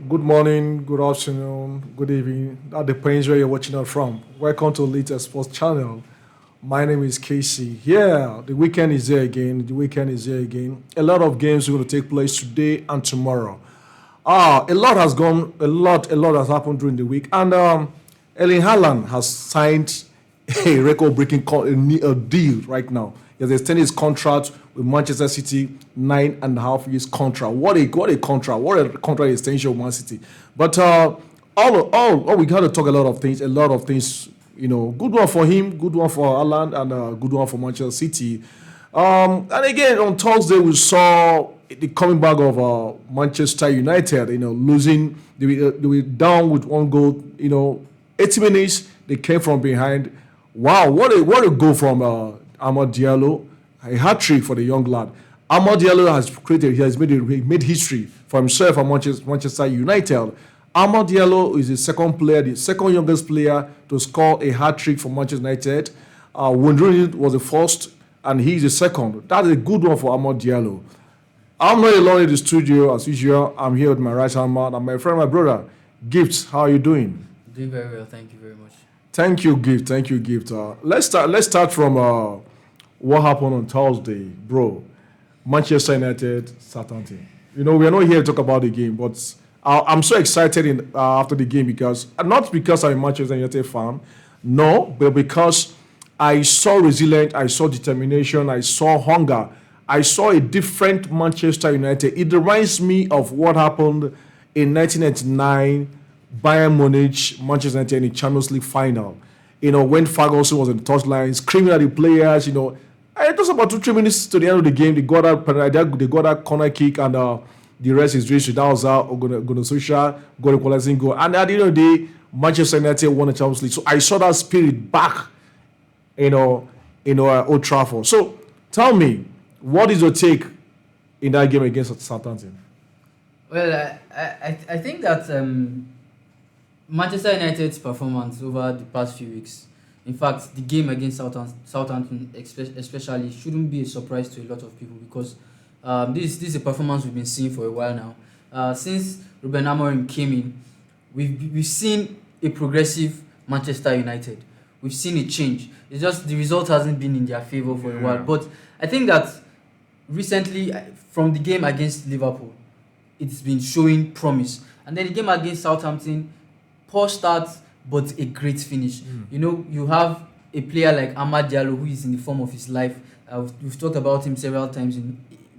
Good morning, good afternoon, good evening. That depends where you're watching us from. Welcome to Little Sports Channel. My name is Casey. Yeah, the weekend is here again. The weekend is here again. A lot of games are going to take place today and tomorrow. A lot has gone, a lot has happened during the week. And Erling Haaland has signed a record-breaking a deal right now. He has extended his contract with Manchester City, 9.5 years contract. What a contract! What a contract extension with Man City. But all we got to talk a lot of things. A lot of things. Good one for him, good one for Haaland, and good one for Manchester City. And again, on Thursday we saw the coming back of Manchester United. Losing. They were down with one goal. 80 minutes they came from behind. Wow, what a goal from Amad Diallo. A hat trick for the young lad. Amad Diallo has made history for himself at Manchester United. Amad Diallo is the second youngest player to score a hat trick for Manchester United. Wondering was the first, and he's the second. That's a good one for Amad Diallo. I'm not alone in the studio as usual. I'm here with my right hand man and my friend, my brother, Gifts. How are you doing? Doing very well, thank you very much. Thank you, Gift. Thank you, Gift. Let's start from what happened on Thursday, bro. Manchester United, Southampton. We are not here to talk about the game, but I'm so excited after the game because not because I'm a Manchester United fan, no, but because I saw resilience, I saw determination, I saw hunger, I saw a different Manchester United. It reminds me of what happened in 1999. Bayern Munich, Manchester United in the Champions League final. When Ferguson was on the touchline, screaming at the players. And it was about 2-3 minutes to the end of the game. They got that corner kick, and the rest is history. That was how Gunnar got a equalizing goal. And at the end of the day, Manchester United won the Champions League. So I saw that spirit back, Old Trafford. So tell me, what is your take in that game against Southampton? Well, I think that Manchester United's performance over the past few weeks, in fact, the game against Southampton especially, shouldn't be a surprise to a lot of people because this is a performance we've been seeing for a while now. Since Ruben Amorim came in, we've seen a progressive Manchester United. We've seen a change. It's just the result hasn't been in their favor for a while. But I think that recently, from the game against Liverpool, it's been showing promise. And then the game against Southampton, poor start, but a great finish. You have a player like Amad Diallo who is in the form of his life. We've talked about him several times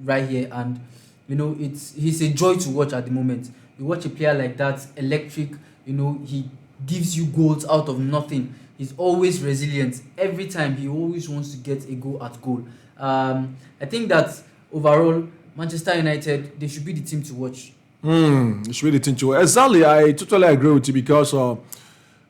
right here, and he's a joy to watch at the moment. You watch a player like that, electric. He gives you goals out of nothing. He's always resilient. Every time he always wants to get a goal at goal. I think that overall, Manchester United, they should be the team to watch. It's really too. Exactly, I totally agree with you because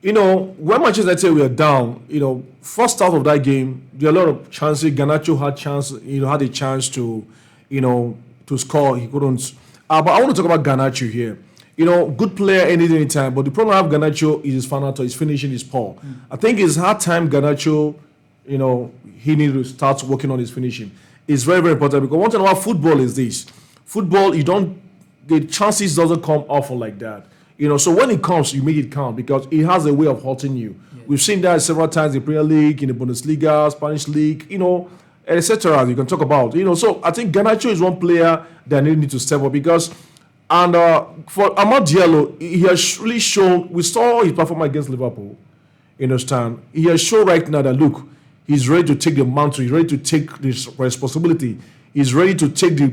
when Manchester United were down, first half of that game, there were a lot of chances. Garnacho had a chance to, to score. He couldn't. But I want to talk about Garnacho here. Good player any time. But the problem I have Garnacho is his final touch. His finishing is poor. I think it's hard time Garnacho. He needs to start working on his finishing. It's very, very important because one thing about football is this: football, the chances doesn't come often like that. So when it comes, you make it count because it has a way of hurting you. Yeah. We've seen that several times in the Premier League, in the Bundesliga, Spanish League, etc. You can talk about. So I think Garnacho is one player that need to step up because, and for Amad Diallo, he has really shown. We saw his performance against Liverpool. Understand? He has shown right now that look, he's ready to take the mantle. He's ready to take this responsibility. He's ready to take the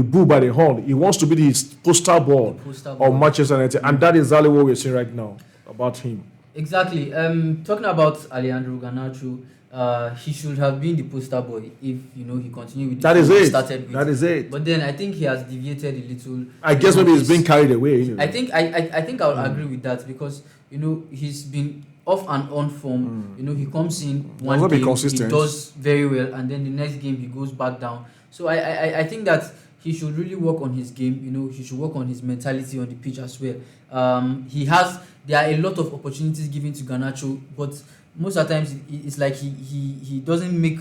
bull by the horn. He wants to be the poster boy of Manchester United, and that is exactly what we're seeing right now about him. Exactly. Talking about Alejandro Garnacho, he should have been the poster boy if he continued with that is he it. started with. That is it. But then I think he has deviated a little. I guess maybe he's been carried away. I think I would agree with that because he's been off and on form. He comes in one game, he does very well, and then the next game he goes back down. So I think that he should really work on his game. He should work on his mentality on the pitch as well. There are a lot of opportunities given to Garnacho, but most of the times it's like he doesn't make,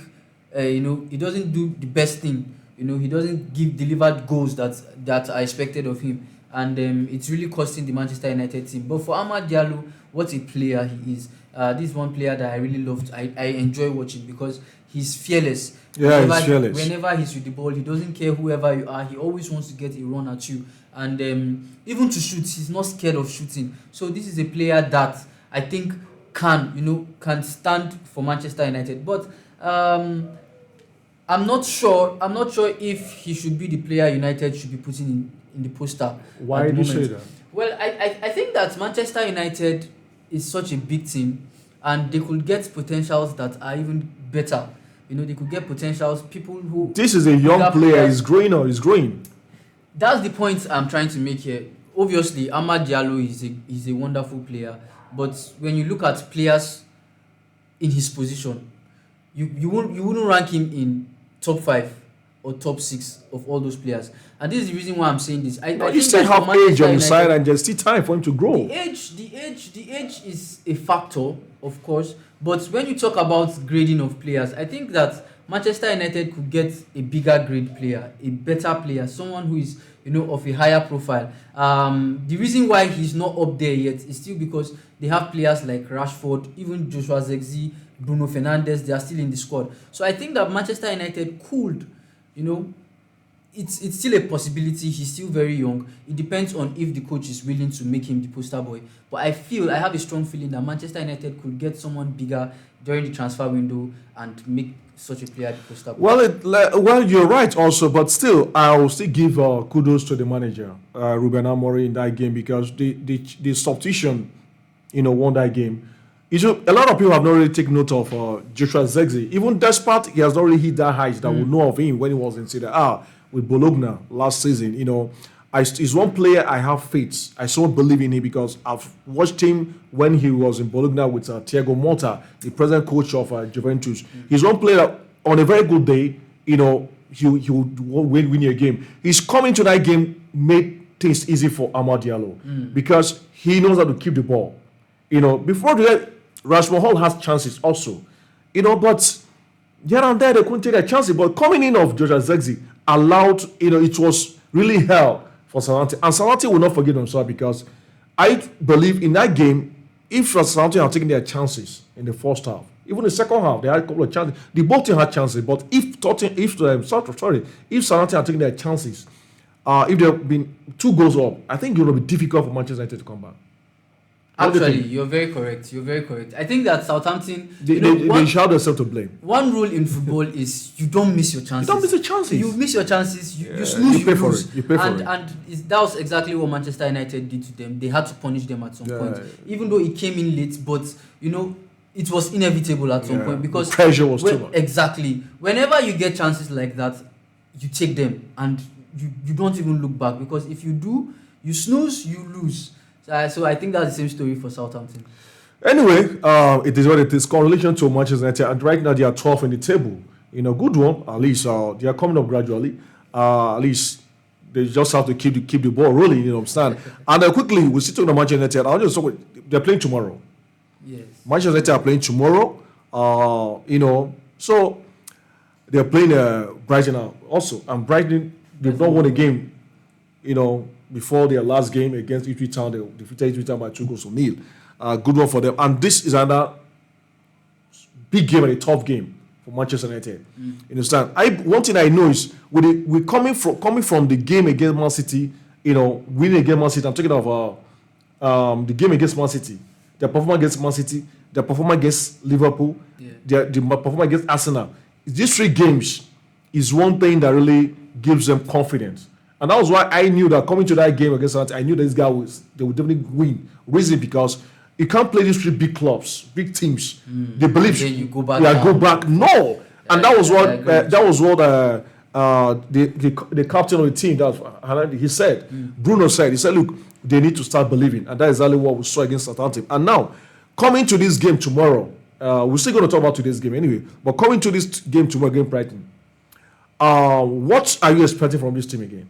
he doesn't do the best thing. He doesn't deliver goals that are expected of him. and it's really costing the Manchester United team. But for Amad Diallo, what a player he is! This is one player that I really loved. I enjoy watching because he's fearless. Yeah, he's fearless. Whenever he's with the ball, he doesn't care whoever you are. He always wants to get a run at you, and even to shoot, he's not scared of shooting. So this is a player that I think can stand for Manchester United. But I'm not sure if he should be the player United should be putting in the poster. Why do you say that? Well, I think that Manchester United is such a big team, and they could get potentials that are even better. They could get potentials, people who... This is a young player. He's growing. That's the point I'm trying to make here. Obviously, Amad Diallo is a wonderful player, but when you look at players in his position, you wouldn't rank him in top 5 or top 6 of all those players. And this is the reason why I'm saying this. I you still have age on the side, and there's still time for him to grow. The age is a factor, of course. But when you talk about grading of players, I think that Manchester United could get a bigger grade player, a better player, someone who is of a higher profile. The reason why he's not up there yet is still because they have players like Rashford, even Joshua Zirkzee, Bruno Fernandes. They are still in the squad. So I think that Manchester United could, it's still a possibility. He's still very young. It depends on if the coach is willing to make him the poster boy. But I have a strong feeling that Manchester United could get someone bigger during the transfer window and make such a player the poster boy. Well, you're right also, but still, I will still give kudos to the manager, Ruben Amorim, in that game, because the substitution, won that game. A lot of people have not really taken note of Joshua Zirkzee. Even despite he has not really hit that height that we know of him when he was in Serie A with Bologna last season. He's one player I have faith. I so believe in him because I've watched him when he was in Bologna with Thiago Motta, the present coach of Juventus. He's one player that, on a very good day, he would win a game. He's coming to that game, made things easy for Amad Diallo because he knows how to keep the ball. Before that, Rashford Hall has chances also. But here and there they couldn't take their chances. But coming in of Joshua Zirkzee allowed, it was really hell for Southampton. And Southampton will not forgive themselves because I believe in that game, if Southampton had taken their chances in the first half, even the second half, they had a couple of chances. The both teams had chances. But if Southampton had taken their chances, if there had been 2 goals up, I think it would be difficult for Manchester United to come back. Actually, you're very correct. I think that Southampton... They shout themselves to blame. One rule in football is you don't miss your chances. You don't miss your chances. You miss your chances, you snooze, you pay for lose. it. You pay for it. And that was exactly what Manchester United did to them. They had to punish them at some point. Even though it came in late, but, it was inevitable at some point because... The pressure was too much. Exactly. Whenever you get chances like that, you take them and you don't even look back because if you do, you snooze, you lose. So I think that's the same story for Southampton. Anyway, it is what it is. Correlation to Manchester United, and right now they are 12 in the table. Good one. At least they are coming up gradually. At least they just have to keep the ball rolling. Understand? And quickly, we see to the Manchester United. I'll just talk. They're playing tomorrow. Yes. Manchester United are playing tomorrow. So they're playing Brighton also, and Brighton they've not won a game. Before their last game against Ipswich Town, they defeated Ipswich Town by 2-0. Good one for them. And this is another big game and a tough game for Manchester United. You understand? One thing I know is we coming from the game against Man City, winning against Man City. I'm talking of the game against Man City, their performance against Man City, their performance against Liverpool, their performance against Arsenal. These 3 games is one thing that really gives them confidence. And that was why I knew that coming to that game against Southampton, I knew that they would definitely win. Reason because you can't play these 3 big clubs, big teams. They believe you go back. Go back. No, and that was what the captain of the team he said. Bruno said. He said, "Look, they need to start believing," and that is exactly what we saw against Southampton. And now, coming to this game tomorrow, we're still going to talk about today's game anyway. But coming to this game tomorrow against Brighton, what are you expecting from this team again?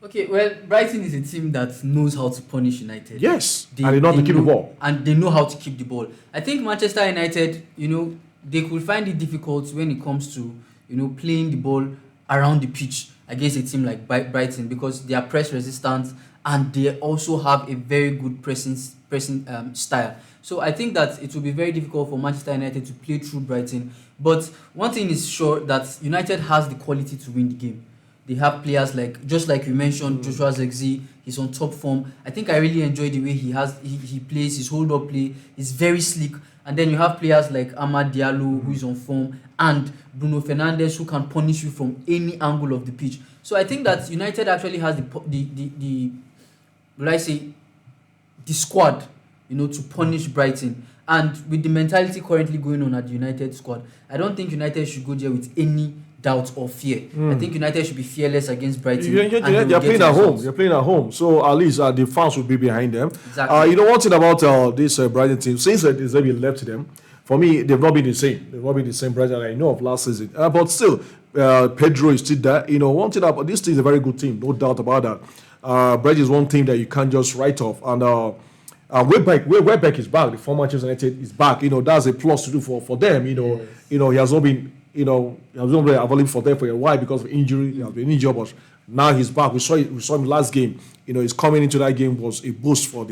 Okay, well, Brighton is a team that knows how to punish United. Yes, and they know how to keep the ball. And they know how to keep the ball. I think Manchester United, they could find it difficult when it comes to, playing the ball around the pitch against a team like Brighton because they are press resistant and they also have a very good pressing style. So I think that it will be very difficult for Manchester United to play through Brighton. But one thing is sure that United has the quality to win the game. They have players like, just like you mentioned, Joshua Zexi. He's on top form. I think I really enjoy the way he plays, his hold up play. He's very slick. And then you have players like Amad Diallo, who is on form, and Bruno Fernandes, who can punish you from any angle of the pitch. So I think that United actually has the will I say, the squad, to punish Brighton. And with the mentality currently going on at the United squad, I don't think United should go there with any doubt or fear. I think United should be fearless against Brighton. They're playing at home. They're playing at home. So at least the fans will be behind them. Exactly. One thing about this Brighton team, since there's been left to them, for me, they've not been the same. They've not been the same Brighton I know of last season. But still, Pedro is still there. One thing about this team is a very good team, no doubt about that. Brighton is one team that you can't just write off. And Welbeck is back. The former Manchester United is back. That's a plus to do for them. He has not been, he has not been available for them for a while because of injury. He has been injured, but now he's back. We saw him last game. He's coming into that game was a boost for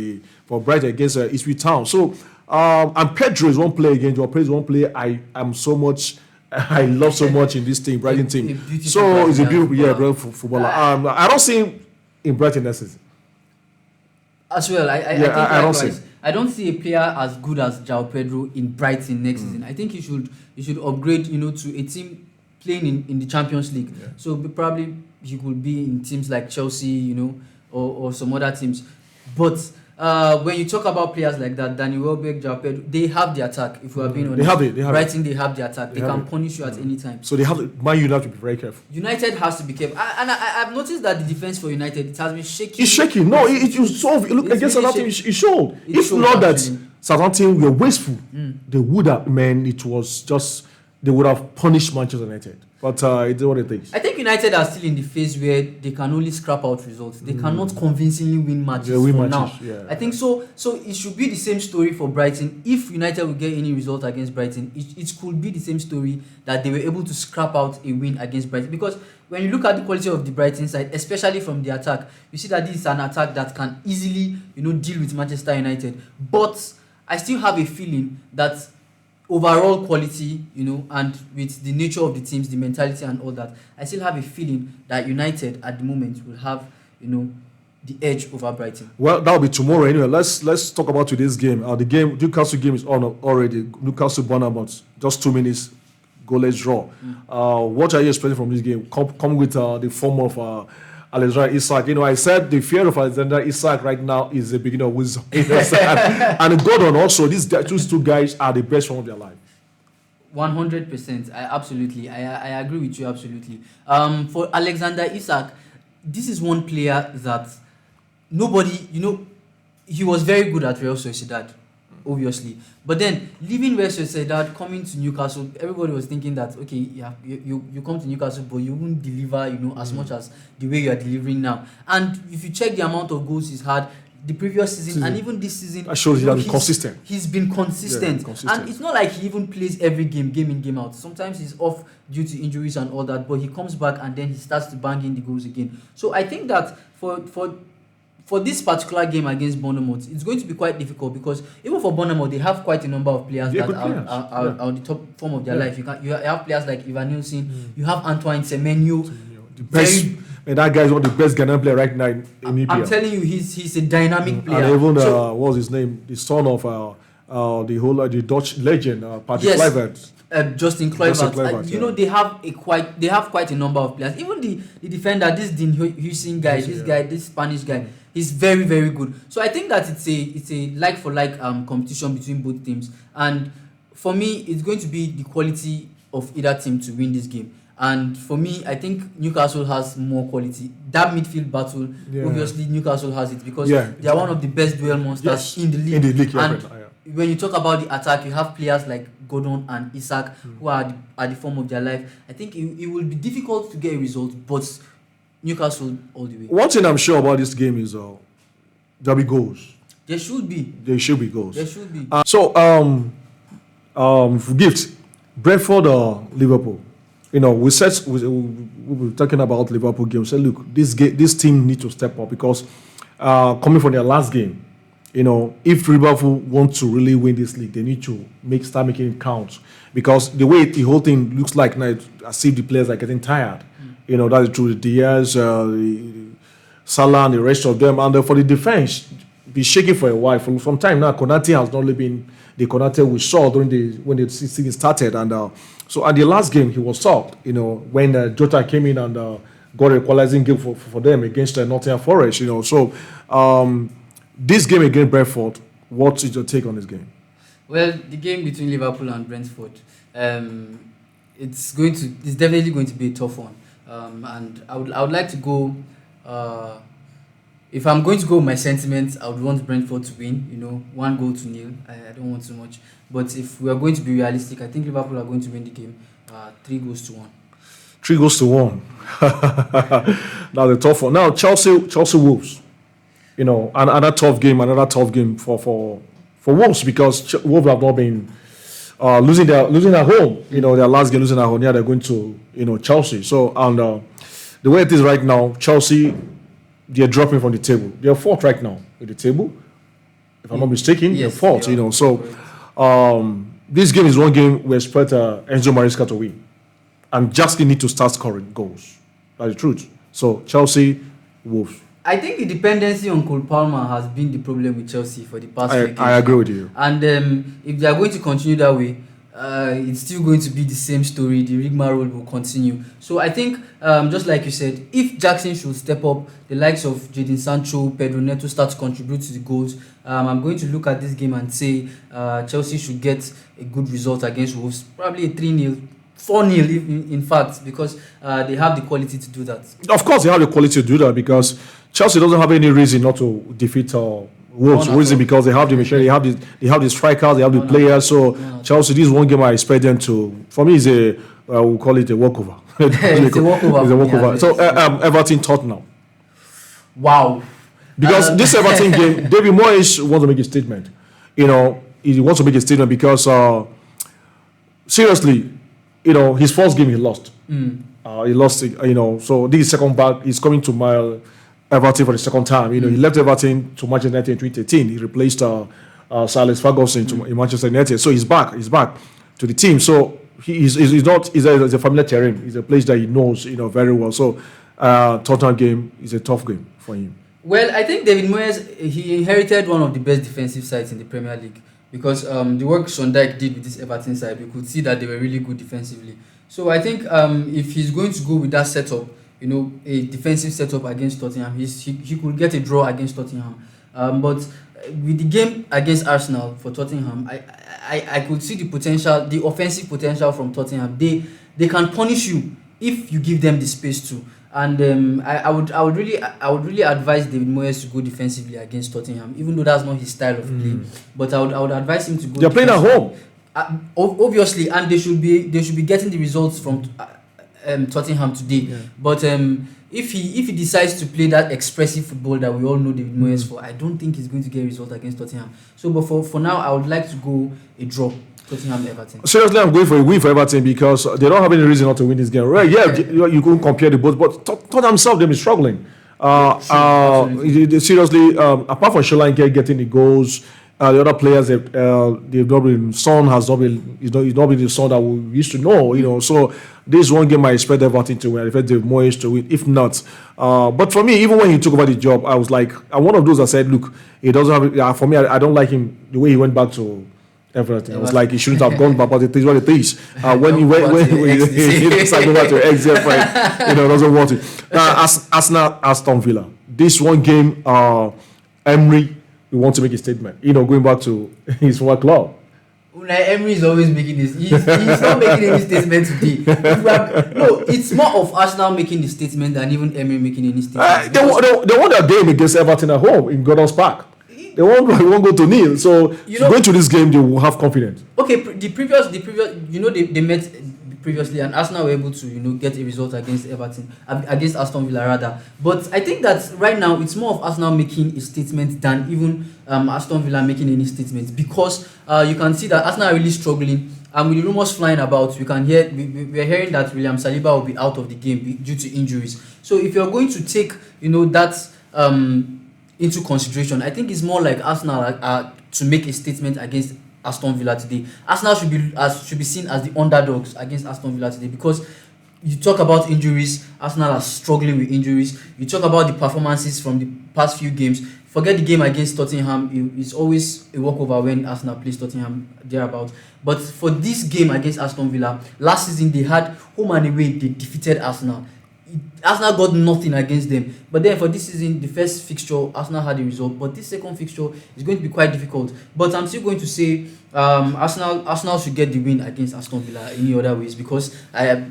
Brighton against Ipswich Town. So, and Pedro is one player again. Pedro is one player I love so much in this team, Brighton team. So it's a beautiful, footballer. I don't see him in Brighton next season. As well, I don't see a player as good as João Pedro in Brighton next season. I think he should upgrade, to a team playing in the Champions League. Yeah. So probably he could be in teams like Chelsea, or some other teams. But when you talk about players like that, Danny Welbeck, João Pedro, they have the attack. If we are being honest, Brighton they have the attack. They can punish you at any time. So they have Man United have to be very careful. United has to be careful, and I've noticed that the defense for United it has been shaky. It's shaky. No, it look against Southampton. It showed. If not that Southampton were wasteful, they would have. They would have punished Manchester United. But it's what it is. I think United are still in the phase where they can only scrap out results. They cannot convincingly win matches now. Yeah. I think so. So it should be the same story for Brighton. If United will get any result against Brighton, it could be the same story that they were able to scrap out a win against Brighton. Because when you look at the quality of the Brighton side, especially from the attack, you see that this is an attack that can easily, deal with Manchester United. But I still have a feeling that overall quality, and with the nature of the teams, the mentality and all that, I still have a feeling that United at the moment will have, the edge over Brighton. Well, that'll be tomorrow anyway. Let's talk about today's game. The Newcastle game is on already. Newcastle Bournemouth, just 2 minutes, goalless draw. What are you expecting from this game? Come with the form of Alexander Isak. I said the fear of Alexander Isak right now is the beginning of wisdom. And Gordon also, these two guys are the best form of their life. 100%. I agree with you absolutely. For Alexander Isak, this is one player that nobody, he was very good at Real Sociedad, obviously. But then leaving Real Sociedad, coming to Newcastle, everybody was thinking that you come to Newcastle, but you won't deliver, as much as the way you are delivering now. And if you check the amount of goals he's had the previous season and even this season, that shows he's consistent. He's been consistent. And it's not like he even plays every game in, game out. Sometimes he's off due to injuries and all that, but he comes back and then he starts to bang in the goals again. So I think that for this particular game against Bournemouth, it's going to be quite difficult because even for Bournemouth, they have quite a number of players that are on the top form of their life. You have players like Ivan Nilsson, you have Antoine Semenyo. The best, and that guy is one of the best Ghanaian players right now in EPL. I'm telling you, he's a dynamic player. And even, what was his name? The son of the Dutch legend, Patrick Kluivert. Justin Kluivert. They have quite a number of players. Even the defender, this Dean Huijsen guy, this Spanish guy, he's very, very good. So I think that it's a like for like competition between both teams. And for me, it's going to be the quality of either team to win this game. And for me, I think Newcastle has more quality. That midfield battle, obviously Newcastle has it because they are one of the best duel monsters in the league. When you talk about the attack, you have players like Gordon and Isak who are at the form of their life. I think it will be difficult to get a result, but Newcastle all the way. One thing I'm sure about this game is there'll be goals. There should be. There should be goals. There should be. Gift, Brentford or Liverpool? We were talking about Liverpool game. We said, look, this team need to step up because coming from their last game, if Liverpool want to really win this league, they need to start making it count. Because the way the whole thing looks like now, as if the players are getting tired. That is true. The Diaz, the Salah, and the rest of them, and for the defense, be shaking for a while. For some time now, Konate has not really been the Konate we saw when the season started, and so at the last game he was subbed. When Jota came in and got a equalizing game for them against Nottingham Forest. So this game against Brentford, what is your take on this game? Well, the game between Liverpool and Brentford, it's definitely going to be a tough one. And I would like to go. If I'm going to go with my sentiments, I would want Brentford to win. 1-0. I don't want too much. But if we are going to be realistic, I think Liverpool are going to win the game. 3-1. 3-1. Now the tough one. Now Chelsea Wolves. Another tough game for Wolves because Wolves have not been losing at home. Their last game losing at home. Yeah, they're going to Chelsea. So and the way it is right now, Chelsea they're dropping from the table. They're fourth right now with the table. If I'm not mistaken, Yes, they're fourth. they are. So this game is one game we expect Enzo Maresca to win, and just need to start scoring goals. That's the truth. So Chelsea, Wolves. I think the dependency on Cole Palmer has been the problem with Chelsea for the past few games. I agree with you. And if they are going to continue that way, it's still going to be the same story. The rigmarole will continue. So I think, just like you said, if Jackson should step up, the likes of Jadon Sancho, Pedro Neto start to contribute to the goals, I'm going to look at this game and say Chelsea should get a good result against Wolves, probably a 3-0. 4-0 in fact, because they have the quality to do that. Of course, they have the quality to do that because Chelsea doesn't have any reason not to defeat Wolves. Reason because they have the machine, they have the strikers, they have the players. So Chelsea, this is one game I expect them to. For me, is we'll call it a walkover. It's a walkover. It's a walkover. Yeah, so Everton Tottenham. Wow. Because this Everton game, David Moyes wants to make a statement. He wants to make a statement because seriously. His first game he lost. He lost it, so this is second back. He's coming to Everton for the second time. He left Everton to Manchester United in 2013. He replaced Sir Alex Ferguson in Manchester United. So he's back to the team. So he's a familiar terrain. It's a place that he knows, very well. So Tottenham game is a tough game for him. Well, I think David Moyes, he inherited one of the best defensive sides in the Premier League. Because the work Sean Dyche did with this Everton side, we could see that they were really good defensively. So I think if he's going to go with that setup, a defensive setup against Tottenham, he could get a draw against Tottenham. But with the game against Arsenal for Tottenham, I could see the potential, the offensive potential from Tottenham. They can punish you if you give them the space to. And I would really advise David Moyes to go defensively against Tottenham, even though that's not his style of play. But I would advise him to go. They're playing at home, obviously, and they should be getting the results from Tottenham today. Yeah. But if he decides to play that expressive football that we all know David Moyes for, I don't think he's going to get a result against Tottenham. So, but for now, I would like to go a draw. Tottenham Everton. Seriously, I'm going for a win for Everton because they don't have any reason not to win this game. Right? Yeah, you couldn't compare the both, but Tottenham themselves they've been struggling. Seriously, apart from Solanke getting the goals, the other players they've not been. Son has not been. He's not been the son that we used to know. So this one game I expect Everton to win. I expect David Moyes to win. If not, but for me, even when he took over the job, I was like, I'm one of those that said, look, he doesn't have. For me, I don't like him the way he went back to Everton. I was like, he shouldn't have gone back, but it is what it is. When he decided to go back to ex-girlfriend, doesn't want it. Arsenal, Aston Villa. This one game, Emery, we want to make a statement. Going back to his former club. Emery is always making this. He's not making any statement today. No, it's more of Arsenal making the statement than even Emery making any statement. They won their game against Everton at home in Gordon's Park. They won't go to nil. So going to this game, they will have confidence. Okay, the previous, they met previously, and Arsenal were able to get a result against against Aston Villa rather. But I think that right now it's more of Arsenal making a statement than even Aston Villa making any statements, because you can see that Arsenal are really struggling. and with the rumors flying about, we're hearing that William Saliba will be out of the game due to injuries. So if you're going to take, that into consideration, I think it's more like Arsenal to make a statement against Aston Villa today. Arsenal should be seen as the underdogs against Aston Villa today, because you talk about injuries, Arsenal are struggling with injuries. You talk about the performances from the past few games. Forget the game against Tottenham. It's always a walkover when Arsenal plays Tottenham thereabout. But for this game against Aston Villa, last season they had home and away, they defeated Arsenal. Arsenal got nothing against them. But then for this season, the first fixture, Arsenal had a result. But this second fixture is going to be quite difficult. But I'm still going to say Arsenal should get the win against Aston Villa any other ways, because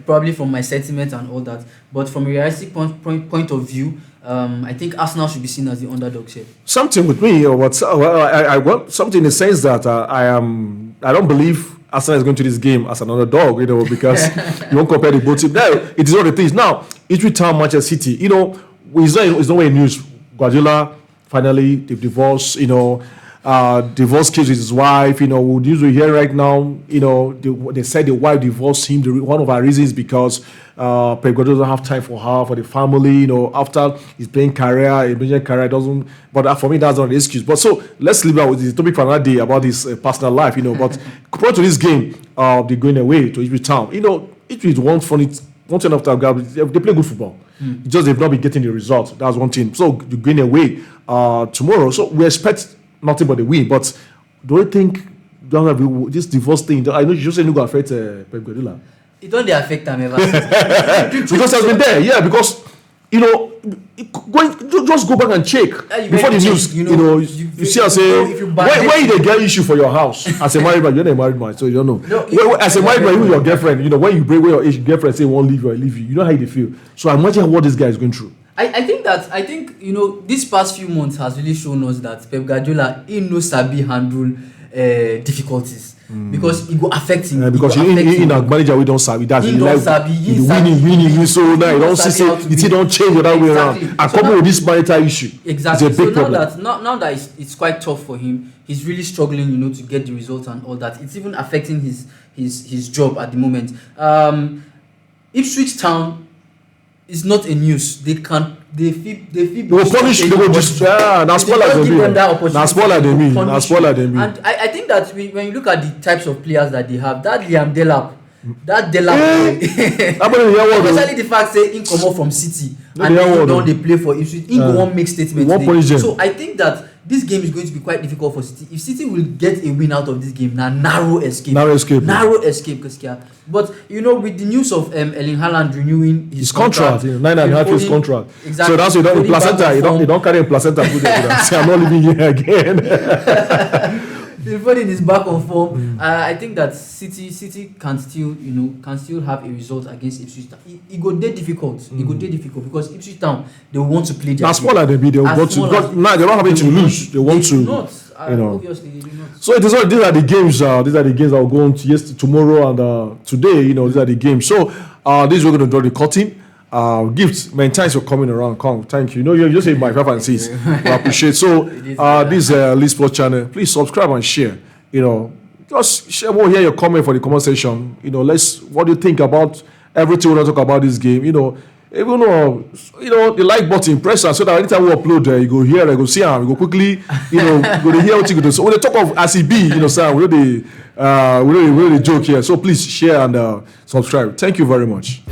probably from my sentiment and all that. But from a realistic point of view, I think Arsenal should be seen as the underdogs here. Something with me, or what? I want something in the sense that I don't believe Arsenal is going to this game as an underdog, because you won't compare the both teams. Now, it is what it is. Now, Ipswich Town, Manchester City, it's not a news. Guardiola finally they've divorced, divorce case with his wife. The news we hear right now, they said the wife divorced him. One of our reasons because Pep Guardiola doesn't have time for her, for the family. After his playing career, his major career doesn't. But for me, that's not the excuse. But so let's leave out with the topic for another day about his personal life. But compared to this game, they're going away to Ipswich Town. Ipswich one thing after they play good football. Just they've not been getting the result. That's one thing. So they're going away tomorrow. So we expect nothing but a win. But do you think this divorce thing? I know you just said it's going to affect Pep Guardiola. It don't affect them ever. Because it has been there, yeah. Because just go back and check before the news. You see, I say when you get issue for your house as a married man, you're not a married man, so you don't know. As a married man, with your girlfriend, when you break with your girlfriend, say won't leave you, or leave you. You know how they feel. So imagine what this guy is going through. I think this past few months has really shown us that Pep Guardiola no sabi handle difficulties. Because it go affect him. Because in a manager we don't sabi that. He don't sabi. Winning. So now you don't see it don't change that way around. And coupled with this marital issue. Exactly. It's a big problem. Now that it's quite tough for him, he's really struggling, to get the results and all that. It's even affecting his job at the moment. Ipswich Town is not a news. They will punish. They will just now spoiler them mean. And I think that when you look at the types of players that they have, that Liam Delap, especially the fact say he come up from City and then they play for Ipswich, he won't make statement today. So I think that this game is going to be quite difficult for City. If City will get a win out of this game, narrow escape. But with the news of Erling Haaland renewing his contract, 9.5 years contract. Exactly. So that's why you don't carry a placenta. Say I'm not living here again. Foden is back on form. I think that City can still have a result against Ipswich Town. It go dey difficult. It go dey difficult because Ipswich Town they want to play their game. As smaller they be, they want to. Now they're not having to lose. They want to. Obviously they do not. So it is all. These are the games. These are the games that will go on tomorrow and today. These are the games. So this we're going to draw the curtain. Gifts, man, thanks for coming around. Come, thank you. You just say my 5 and 6. We appreciate. So this Lee Sports channel, please subscribe and share. Just share more. Hear your comment for the comment section. What do you think about everything we talk about this game? Even the like button, press it so that anytime we upload, you go here, you go see him, you go quickly, go to hear what you go do. So when they talk of RCB, sir, we know the joke here. So please share and subscribe. Thank you very much.